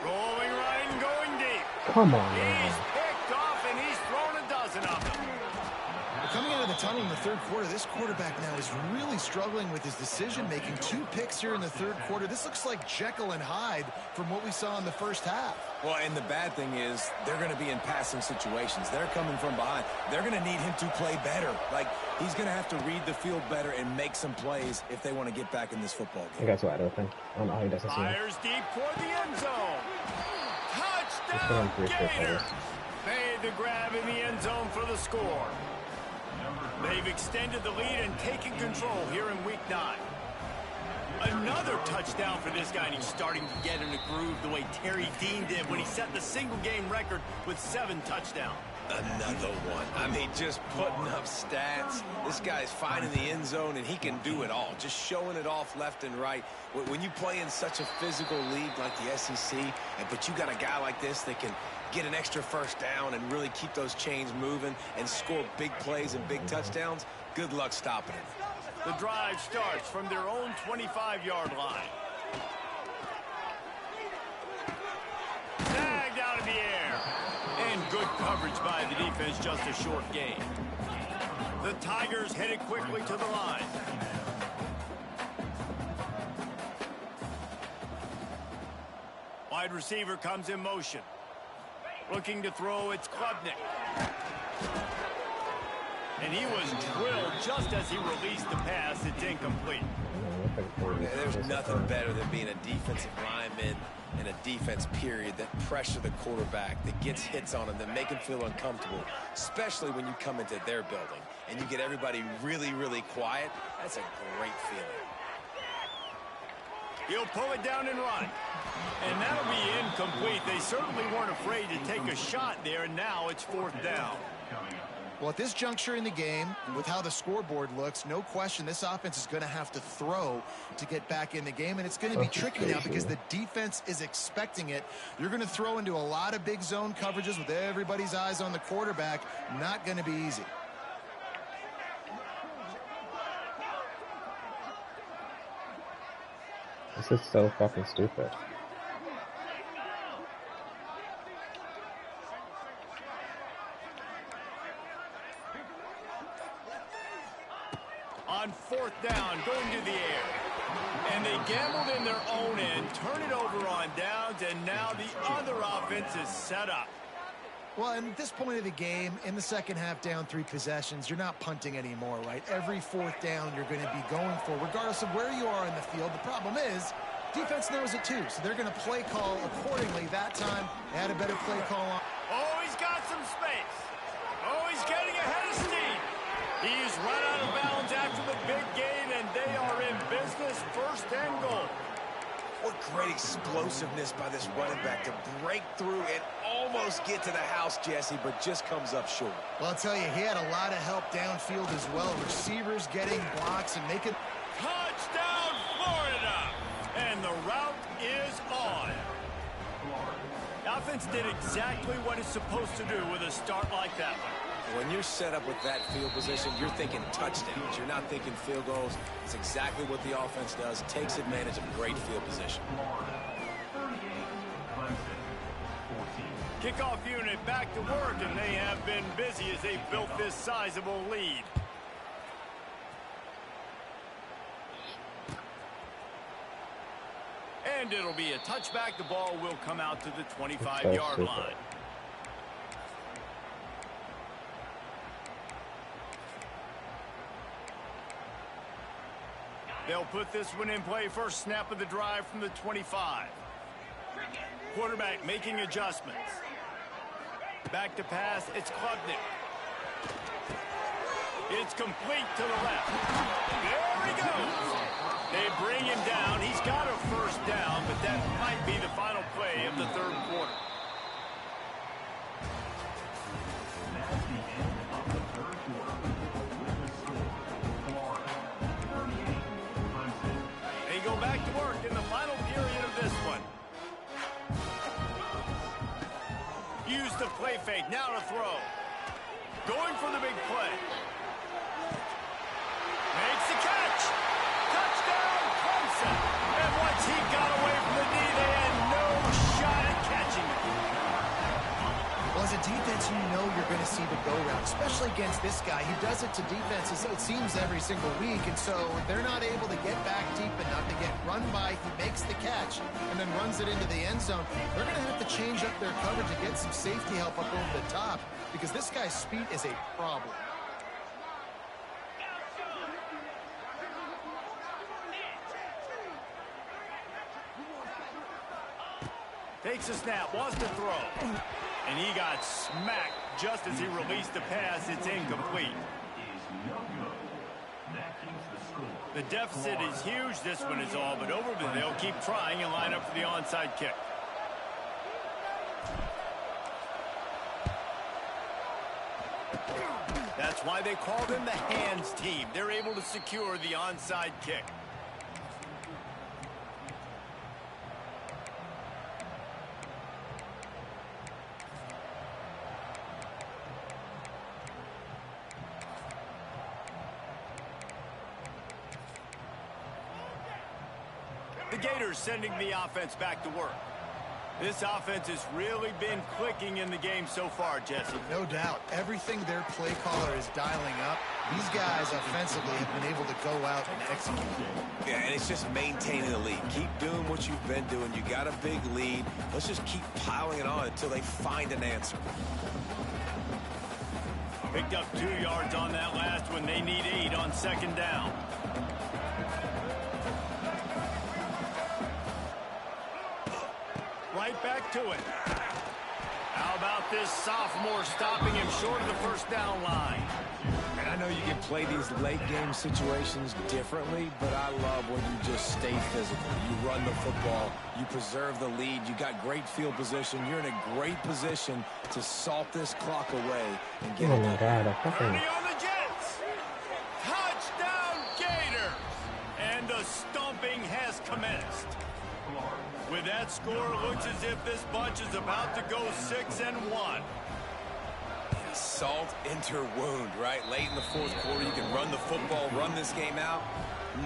Rolling right and going deep. Come on, He's man. picked off, and he's thrown a dozen of them. Coming out of the tunnel in the third quarter, this quarterback now is really struggling with his decision-making. 2 picks here in the third quarter. This looks like Jekyll and Hyde from what we saw in the first half. Well, and the bad thing is they're going to be in passing situations. They're coming from behind. They're going to need him to play better. Like, he's going to have to read the field better and make some plays if they want to get back in this football He game. got wide open. I don't know how he doesn't see him. Fires deep toward the end zone. He's put on Touchdown, 3 straight Gator. plays. Made the grab in the end zone for the score. They've extended the lead and taken control here in week 9. Another touchdown for this guy, and he's starting to get in a groove the way Terry Dean did when he set the single-game record with 7 touchdowns. Another one. I mean, just putting up stats. This guy's finding the end zone, and he can do it all. Just showing it off left and right. When you play in such a physical league like the SEC, but you got a guy like this that can get an extra first down and really keep those chains moving and score big plays and big touchdowns, good luck stopping him. The drive starts from their own 25-yard line. Tagged out of the air. And good coverage by the defense, just a short gain. The Tigers headed quickly to the line. Wide receiver comes in motion. Looking to throw, it's Klubnik. And he was drilled just as he released the pass. It's incomplete. There's nothing better than being a defensive lineman in a defense period that pressure the quarterback, that gets hits on him, that make him feel uncomfortable, especially when you come into their building and you get everybody really, really quiet. That's a great feeling. He'll pull it down and run. And that'll be incomplete. They certainly weren't afraid to take a shot there, and now it's 4th down. Well, at this juncture in the game, with how the scoreboard looks, no question this offense is going to have to throw to get back in the game, and it's going to be tricky now because the defense is expecting it. You're going to throw into a lot of big zone coverages with everybody's eyes on the quarterback. Not going to be easy. This is so fucking stupid. On 4th down, going to the air. And they gambled in their own end, turn it over on downs, and now the other offense is set up. Well, and at this point of the game, in the second half, down 3 possessions, you're not punting anymore, right? Every 4th down you're going to be going for, regardless of where you are in the field. The problem is, defense knows it too, so they're going to play call accordingly. That time, they had a better play call on. Oh, he's got some space. Oh, he's getting ahead of steam. He's run out of bounds after the big gain, and they are in business, 1st and goal. What great explosiveness by this running back to break through and almost get to the house, Jesse, but just comes up short. Well, I'll tell you, he had a lot of help downfield as well. Receivers getting blocks and making... Touchdown, Florida! And the route is on. The offense did exactly what it's supposed to do with a start like that one. When you're set up with that field position, you're thinking touchdowns. You're not thinking field goals. It's exactly what the offense does. Takes advantage of great field position. Kickoff unit back to work, and they have been busy as they built this sizable lead. And it'll be a touchback. The ball will come out to the 25-yard line. They'll put this one in play. First snap of the drive from the 25. Quarterback making adjustments. Back to pass. It's Klubnik. It's complete to the left. There he goes. They bring him down. He's got a first down, but that might be the final play of the third quarter. That's the end of the third quarter with the score, Florida 38, Clemson. They go back to work in the final period of this one. Use the play fake. Now to throw. Going for the big play. Makes the catch. Touchdown, Clemson. And once he got away from the knee, they had no shot at catching him. especially against this guy. He does it to defenses, it seems, every single week, and so they're not able to get back deep enough to get run by. He makes the catch and then runs it into the end zone. They're going to have to change up their coverage and get some safety help up over the top because this guy's speed is a problem. Takes a snap, wants to throw. And he got smacked just as he released the pass. It's incomplete. The deficit is huge. This one is all but over, but they'll keep trying and line up for the onside kick. That's why they call them the hands team. They're able to secure the onside kick. The Gators sending the offense back to work. This offense has really been clicking in the game so far, Jesse. No doubt. Everything their play caller is dialing up, these guys offensively have been able to go out and execute. Yeah, and it's just maintaining the lead. Keep doing what you've been doing. You got a big lead. Let's just keep piling it on until they find an answer. Picked up 2 yards on that last one. They need 8 on second down. Right back to it. How about this sophomore stopping him short of the first down line? And I know you can play these late game situations differently, but I love when you just stay physical. You run the football, you preserve the lead, you got great field position, you're in a great position to salt this clock away and get Oh it my done. god, I fucking... Ernie on the Jets. Touchdown Gators. And the stomping has commenced. With that score, it looks as if this bunch is about to go 6-1. Salt into wound, right? Late in the fourth quarter, you can run the football, run this game out.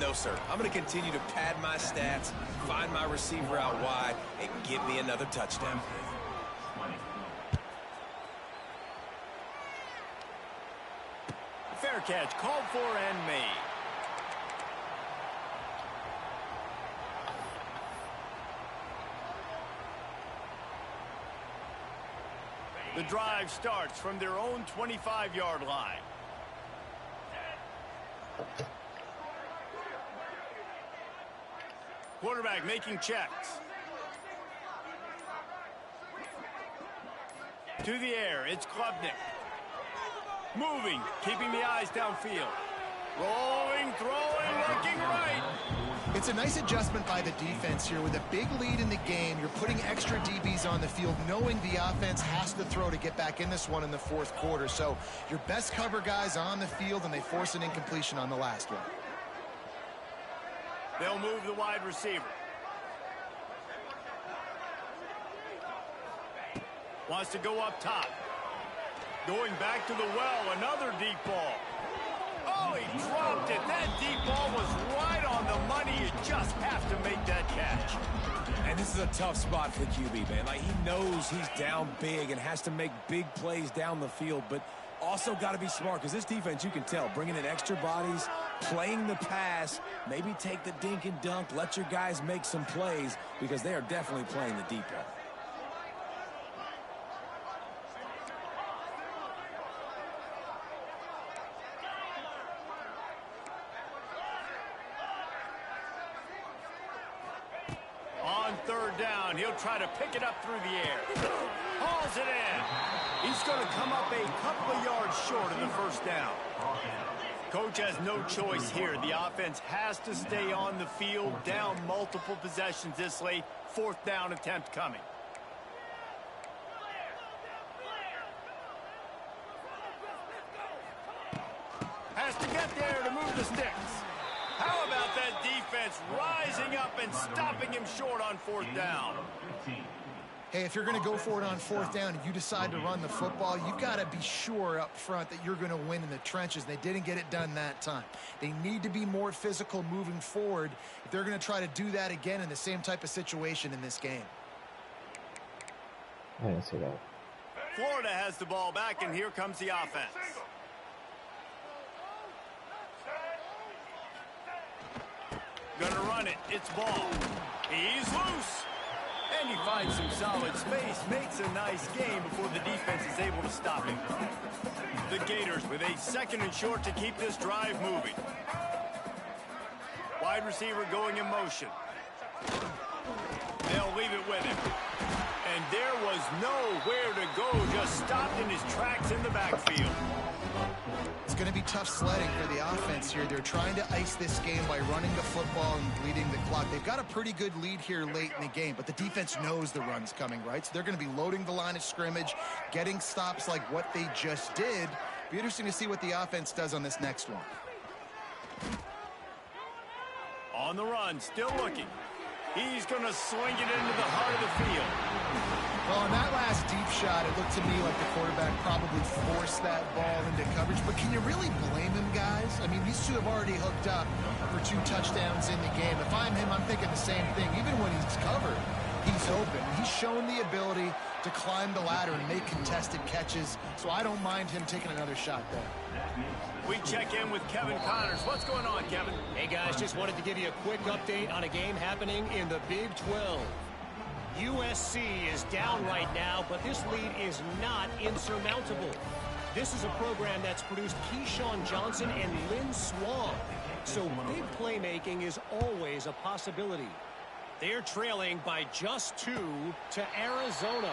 No, sir. I'm going to continue to pad my stats, find my receiver out wide, and give me another touchdown. Fair catch, called for and made. The drive starts from their own 25-yard line. Quarterback making checks. To the air, it's Klubnik. Moving, keeping the eyes downfield. Rolling, throwing, looking right. It's a nice adjustment by the defense here. With a big lead in the game, you're putting extra DBs on the field, knowing the offense has to throw to get back in this one in the fourth quarter. So your best cover guys on the field, and they force an incompletion on the last one. They'll move the wide receiver. Wants to go up top. Going back to the well, another deep ball. Oh, he dropped it. That deep ball was right on the money. You just have to make that catch. And this is a tough spot for the QB, man. Like, he knows he's down big and has to make big plays down the field, but also got to be smart because this defense, you can tell, bringing in extra bodies, playing the pass, maybe take the dink and dunk, let your guys make some plays because they are definitely playing the deep ball. On third down, he'll try to pick it up through the air. Hauls it in. He's going to come up a couple of yards short of the first down. Coach has no choice here. The offense has to stay on the field, down multiple possessions this late. Fourth down attempt coming. Has to get there to move the sticks. How about that defense rising up and stopping him short on fourth down? Hey, if you're going to go for it on fourth down and you decide to run the football, you've got to be sure up front that you're going to win in the trenches. They didn't get it done that time. They need to be more physical moving forward if they're going to try to do that again in the same type of situation in this game. I didn't see that. Florida has the ball back, and here comes the offense. Gonna run it. It's ball. He's loose. And he finds some solid space. Makes a nice game before the defense is able to stop him. The Gators with a 2nd and short to keep this drive moving. Wide receiver going in motion. They'll leave it with him. And there was nowhere to go. Just stopped in his tracks in the backfield. It's going to be tough sledding for the offense here. They're trying to ice this game by running the football and bleeding the clock. They've got a pretty good lead here late in the game, but the defense knows the run's coming, right? So they're going to be loading the line of scrimmage, getting stops like what they just did. Be interesting to see what the offense does on this next one. On the run, still looking. He's going to swing it into the heart of the field. Well, on that last deep shot, it looked to me like the quarterback probably forced that ball into coverage. But can you really blame him, guys? I mean, these two have already hooked up for 2 touchdowns in the game. If I'm him, I'm thinking the same thing. Even when he's covered, he's open. He's shown the ability to climb the ladder and make contested catches. So I don't mind him taking another shot there. We check in with Kevin Connors. What's going on, Kevin? Hey, guys, just wanted to give you a quick update on a game happening in the Big 12. USC is down right now, but this lead is not insurmountable. This is a program that's produced Keyshawn Johnson and Lynn Swan. So big playmaking is always a possibility. They're trailing by just 2 to Arizona.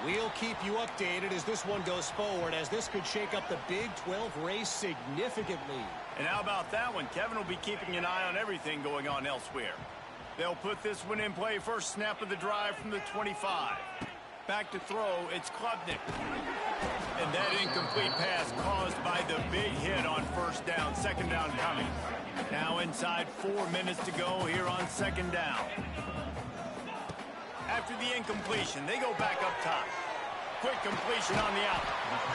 We'll keep you updated as this one goes forward, as this could shake up the Big 12 race significantly. And how about that one? Kevin will be keeping an eye on everything going on elsewhere. They'll put this one in play. First snap of the drive from the 25. Back to throw, it's Klubnik. And that incomplete pass caused by the big hit on first down. 2nd down coming. Now inside 4 minutes to go here on 2nd down. After the incompletion, they go back up top. Quick completion on the out.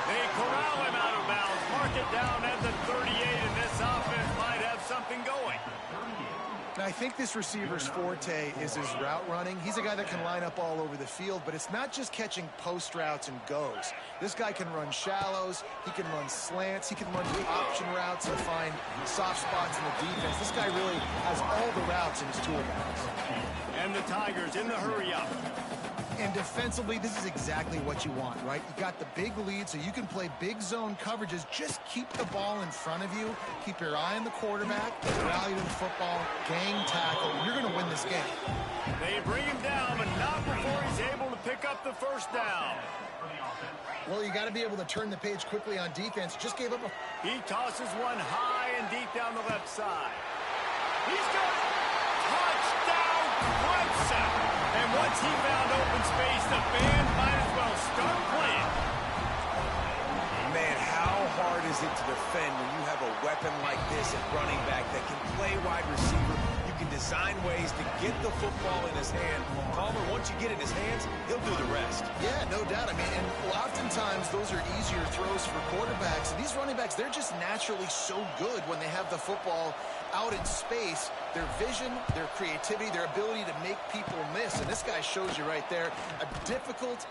They corral him out of bounds. Mark it down at the 38, and this offense might have something going. Now, I think this receiver's forte is his route running. He's a guy that can line up all over the field, but it's not just catching post routes and goes. This guy can run shallows, he can run slants, he can run option routes and find soft spots in the defense. This guy really has all the routes in his toolbox. And the Tigers in the hurry up. And defensively, this is exactly what you want, right? You got the big lead, so you can play big zone coverages. Just keep the ball in front of you. Keep your eye on the quarterback. Rally to the football. Gang tackle. You're going to win this game. They bring him down, but not before he's able to pick up the first down. Well, you got to be able to turn the page quickly on defense. Just gave up a... He tosses one high and deep down the left side. He's got it. Touchdown, Clemson. And once he found open space, the band might as well start playing. Man, how hard is it to defend when you have a weapon like this at running back that can play wide receiver? You can design ways to get the football in his hand. Palmer, once you get it in his hands, he'll do the rest. Yeah, no doubt. I mean, and oftentimes those are easier throws for quarterbacks. And these running backs, they're just naturally so good when they have the football out in space. Their vision, their creativity, their ability to make people miss. And this guy shows you right there, a difficult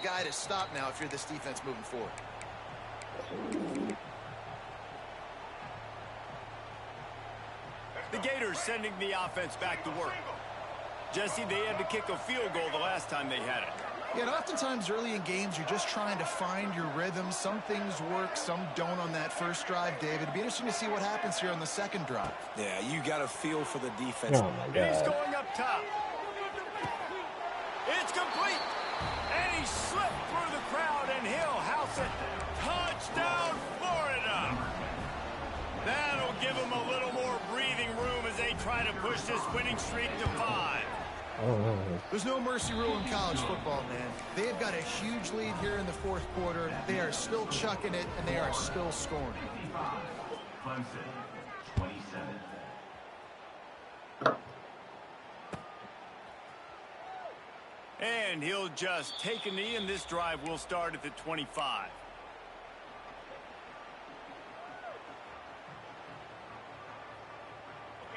guy to stop now if you're this defense moving forward. The Gators sending the offense back to work. Jesse, they had to kick a field goal the last time they had it. Yeah, and oftentimes early in games, you're just trying to find your rhythm. Some things work, some don't on that first drive, David. It'd be interesting to see what happens here on the second drive. Yeah, you got to feel for the defense. Oh, my God. He's going up top. It's complete. And he slipped through the crowd, and he'll house it. Touchdown, Florida. That'll give him a little more breathing room as they try to push this winning streak to 5. Oh, There's no mercy rule in college football, man. They have got a huge lead here in the fourth quarter. They are still chucking it, and they are still scoring. Clemson, 27. And he'll just take a knee, and this drive will start at the 25.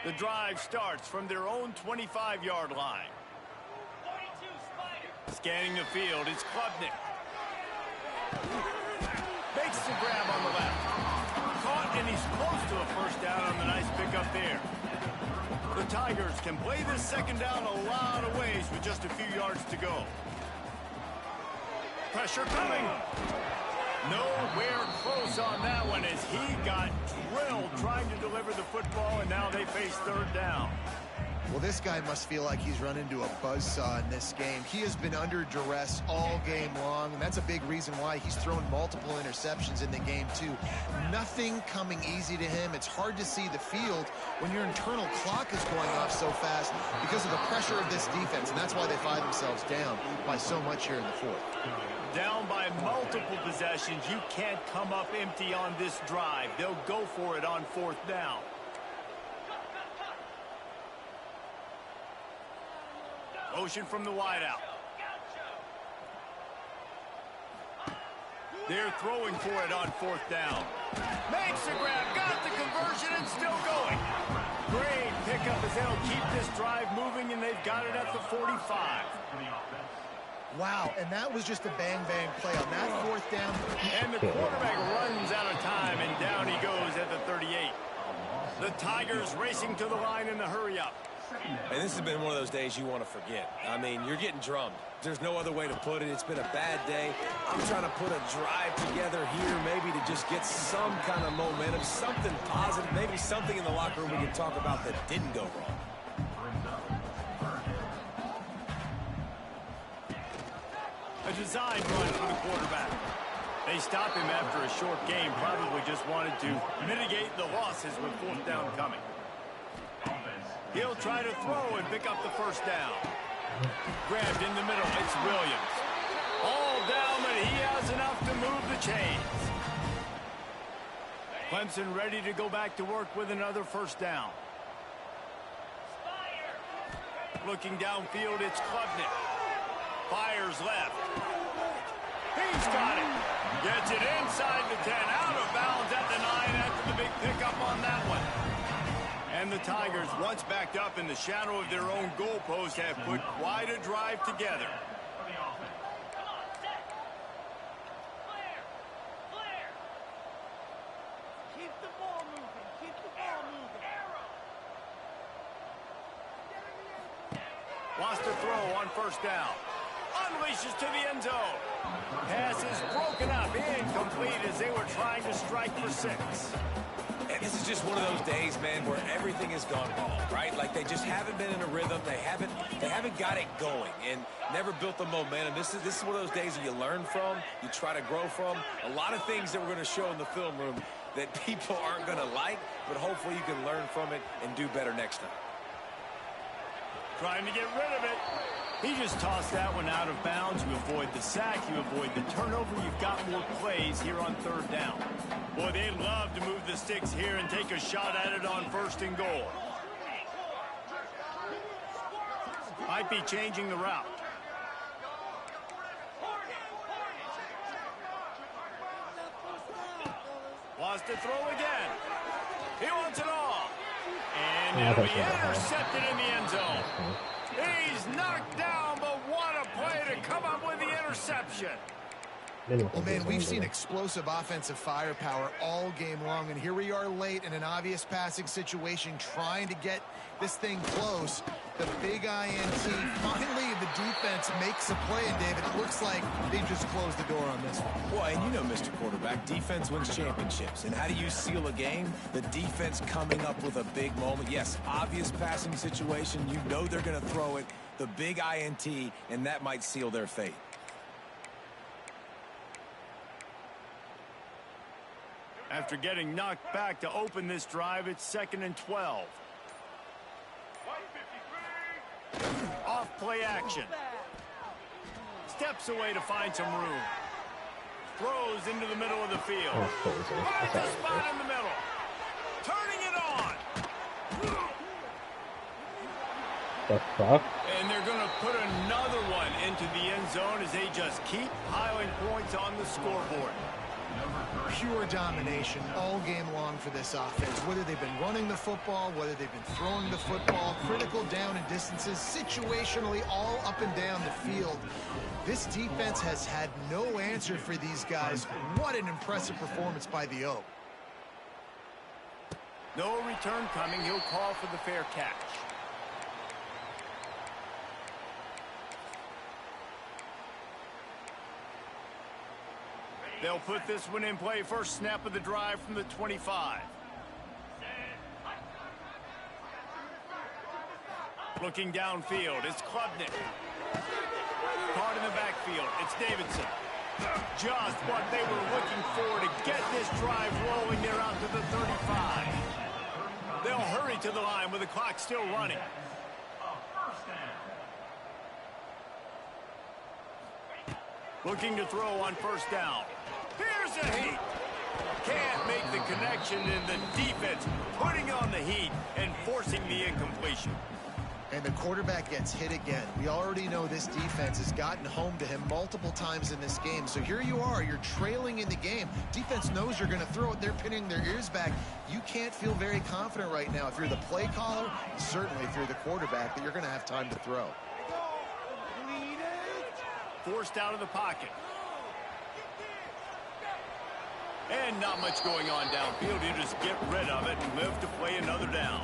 The drive starts from their own 25-yard line. Scanning the field, it's Klubnik. Makes the grab on the left. Caught, and he's close to a first down on the nice pickup there. The Tigers can play this second down a lot of ways with just a few yards to go. Pressure coming. Nowhere close on that one as he got drilled trying to deliver the football, and now they face third down. Well, this guy must feel like he's run into a buzzsaw in this game. He has been under duress all game long, and that's a big reason why he's thrown multiple interceptions in the game, too. Nothing coming easy to him. It's hard to see the field when your internal clock is going off so fast because of the pressure of this defense, and that's why they find themselves down by so much here in the fourth. Down by multiple possessions. You can't come up empty on this drive. They'll go for it on fourth down. Motion from the wideout. They're throwing for it on fourth down. Makes the grab, got the conversion, and still going. Great pickup as they'll keep this drive moving, and they've got it at the 45. Wow, and that was just a bang-bang play on that fourth down. And the quarterback runs out of time, and down he goes at the 38. The Tigers racing to the line in the hurry-up. And this has been one of those days you want to forget. I mean, you're getting drummed. There's no other way to put it. It's been a bad day. I'm trying to put a drive together here maybe to just get some kind of momentum, something positive, maybe something in the locker room we can talk about that didn't go wrong. A design run for the quarterback. They stop him after a short game, probably just wanted to mitigate the losses with fourth down coming. He'll try to throw and pick up the first down. Grabbed in the middle. It's Williams. All down, but he has enough to move the chains. Clemson ready to go back to work with another first down. Looking downfield, it's Klubnik. Fires left. He's got it. Gets it inside the 10. Out of bounds at the 9 after the big pickup on that one. And the Tigers, once backed up in the shadow of their own goalpost, have put quite a drive together. Keep the ball moving. Keep the ball moving. Wants to throw on first down. Unleashes to the end zone. Pass is broken up. Incomplete as they were trying to strike for 6. And this is just one of those days, man, where everything has gone wrong, right? Like they just haven't been in a rhythm. They haven't got it going and never built the momentum. This is one of those days that you learn from, you try to grow from. A lot of things that we're going to show in the film room that people aren't going to like, but hopefully you can learn from it and do better next time. Trying to get rid of it. He just tossed that one out of bounds. You avoid the sack. You avoid the turnover. You've got more plays here on third down. Boy, they love to move the sticks here and take a shot at it on first and goal. Might be changing the route. Wants to throw again. He wants it all. And it'll be intercepted in the end zone. He's knocked down, but what a play to come up with the interception. Well, man, we've seen explosive offensive firepower all game long, and here we are late in an obvious passing situation trying to get this thing close. The big INT, finally the defense makes a play, and David, it looks like they just closed the door on this one. Well, and you know, Mr. Quarterback, defense wins championships. And how do you seal a game? The defense coming up with a big moment. Yes, obvious passing situation. You know they're going to throw it. The big INT, and that might seal their fate. After getting knocked back to open this drive, it's 2nd and 12. Off play action. Steps away to find some room. Throws into the middle of the field. Finds a spot in the middle. Turning it on. The fuck? And they're going to put another one into the end zone as they just keep piling points on the scoreboard. Pure domination all game long for this offense. Whether they've been running the football, whether they've been throwing the football, critical down and distances, situationally all up and down the field. This defense has had no answer for these guys. What an impressive performance by the O. No return coming. He'll call for the fair catch. They'll put this one in play. First snap of the drive from the 25. Looking downfield, it's Klubnik. Caught in the backfield, it's Davidson. Just what they were looking for to get this drive rolling. They're out to the 35. They'll hurry to the line with the clock still running. Looking to throw on first down. Here's a heat. Can't make the connection, and the defense putting on the heat and forcing the incompletion. And the quarterback gets hit again. We already know this defense has gotten home to him multiple times in this game. So here you are, you're trailing in the game. Defense knows you're going to throw it. They're pinning their ears back. You can't feel very confident right now if you're the play caller, certainly if you're the quarterback, that you're going to have time to throw. Forced out of the pocket. And not much going on downfield. You just get rid of it and live to play another down.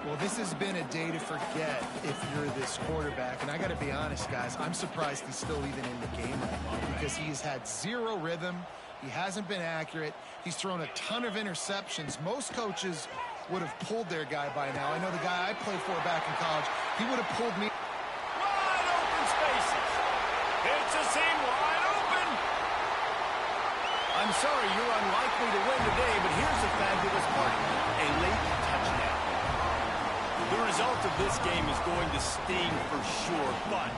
Well, this has been a day to forget if you're this quarterback. And I got to be honest, guys, I'm surprised he's still even in the game right now because he's had zero rhythm. He hasn't been accurate. He's thrown a ton of interceptions. Most coaches would have pulled their guy by now. I know the guy I played for back in college, he would have pulled me. Wide open spaces. It's a seam wide open. I'm sorry you're unlikely to win today, but here's the fabulous part. A late touchdown. The result of this game is going to sting for sure, but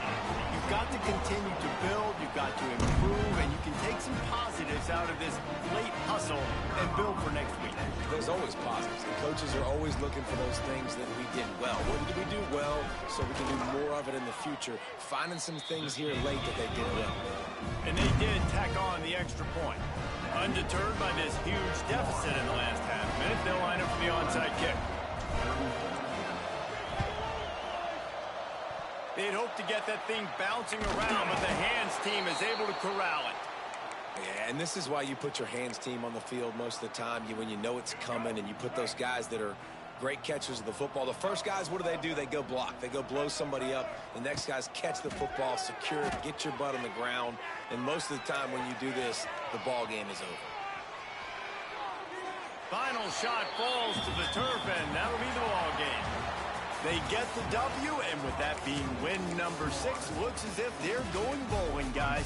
you've got to continue to build, you've got to improve, and you can take some positives out of this late hustle and build for next week. There's always positives. The coaches are always looking for those things that we did well. What did we do well so we can do more of it in the future? Finding some things here late that they did well. And they did tack on the extra point. Undeterred by this huge deficit in the last half minute, they'll line up for the onside kick. They'd hope to get that thing bouncing around, but the hands team is able to corral it. Yeah, and this is why you put your hands team on the field most of the time when you know it's coming, and you put those guys that are great catchers of the football. The first guys, what do? They go block. They go blow somebody up. The next guys catch the football, secure it, get your butt on the ground. And most of the time when you do this, the ball game is over. Final shot falls to the turf, and that'll be the ball game. They get the W, and with that being win number 6, looks as if they're going bowling, guys.